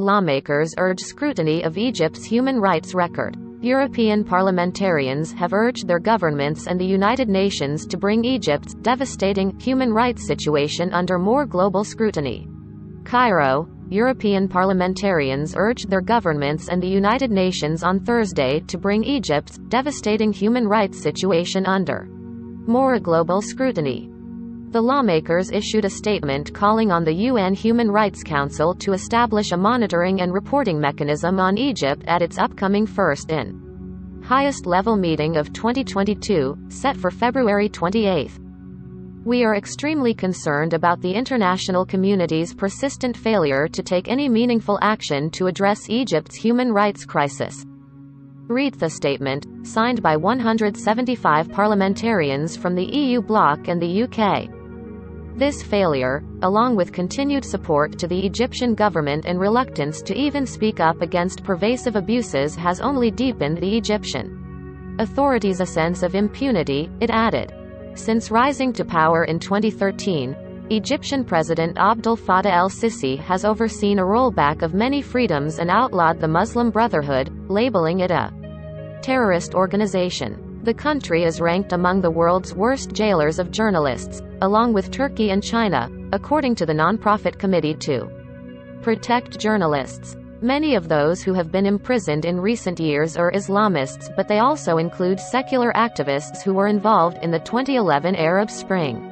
lawmakers urge scrutiny of Egypt's human rights record. European parliamentarians have urged their governments and the United Nations to bring Egypt's devastating human rights situation under more global scrutiny. Cairo, European parliamentarians urged their governments and the United Nations on Thursday to bring Egypt's devastating human rights situation under more global scrutiny. The lawmakers issued a statement calling on the UN Human Rights Council to establish a monitoring and reporting mechanism on Egypt at its upcoming first and highest-level meeting of 2022, set for February 28. We are extremely concerned about the international community's persistent failure to take any meaningful action to address Egypt's human rights crisis. Read the statement, signed by 175 parliamentarians from the EU bloc and the UK. This failure, along with continued support to the Egyptian government and reluctance to even speak up against pervasive abuses, has only deepened the Egyptian authorities' a sense of impunity, it added. Since rising to power in 2013, Egyptian President Abdel Fattah el-Sisi has overseen a rollback of many freedoms and outlawed the Muslim Brotherhood, labeling it a terrorist organization. The country is ranked among the world's worst jailers of journalists, along with Turkey and China, according to the nonprofit Committee to Protect Journalists. Many of those who have been imprisoned in recent years are Islamists, but they also include secular activists who were involved in the 2011 Arab Spring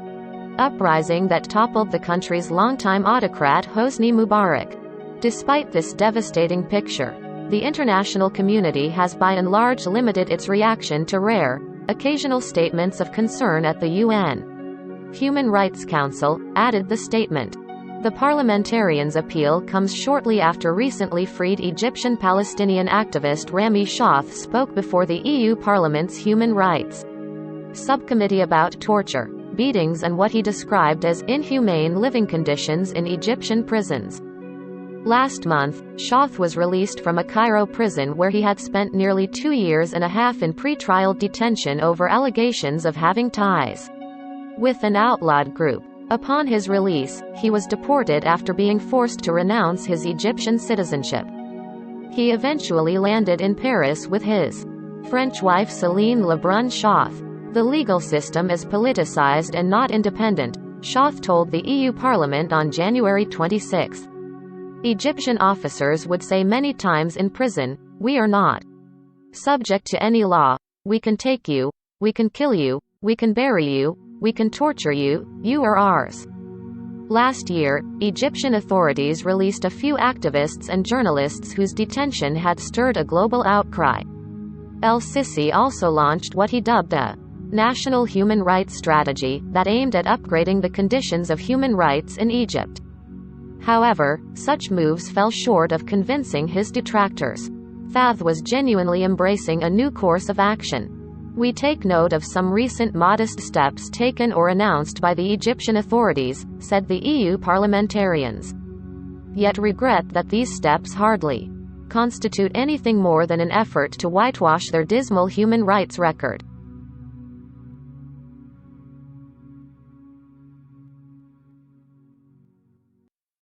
uprising that toppled the country's longtime autocrat Hosni Mubarak. Despite this devastating picture, the international community has by and large limited its reaction to rare, occasional statements of concern at the UN Human Rights Council, added the statement. The parliamentarians' appeal comes shortly after recently freed Egyptian-Palestinian activist Rami Shaath spoke before the EU Parliament's Human Rights Subcommittee about torture, beatings and what he described as inhumane living conditions in Egyptian prisons. Last month, Shaath was released from a Cairo prison where he had spent nearly 2 years and a half in pre-trial detention over allegations of having ties with an outlawed group. Upon his release, he was deported after being forced to renounce his Egyptian citizenship. He eventually landed in Paris with his French wife Céline Lebrun Shaath. The legal system is politicized and not independent, Shaath told the EU Parliament on January 26. Egyptian officers would say many times in prison, "We are not subject to any law. We can take you, we can kill you, we can bury you, we can torture you, you are ours." Last year, Egyptian authorities released a few activists and journalists whose detention had stirred a global outcry. El-Sisi also launched what he dubbed a national human rights strategy that aimed at upgrading the conditions of human rights in Egypt. However, such moves fell short of convincing his detractors. Fath was genuinely embracing a new course of action. "We take note of some recent modest steps taken or announced by the Egyptian authorities," said the EU parliamentarians. "Yet regret that these steps hardly constitute anything more than an effort to whitewash their dismal human rights record."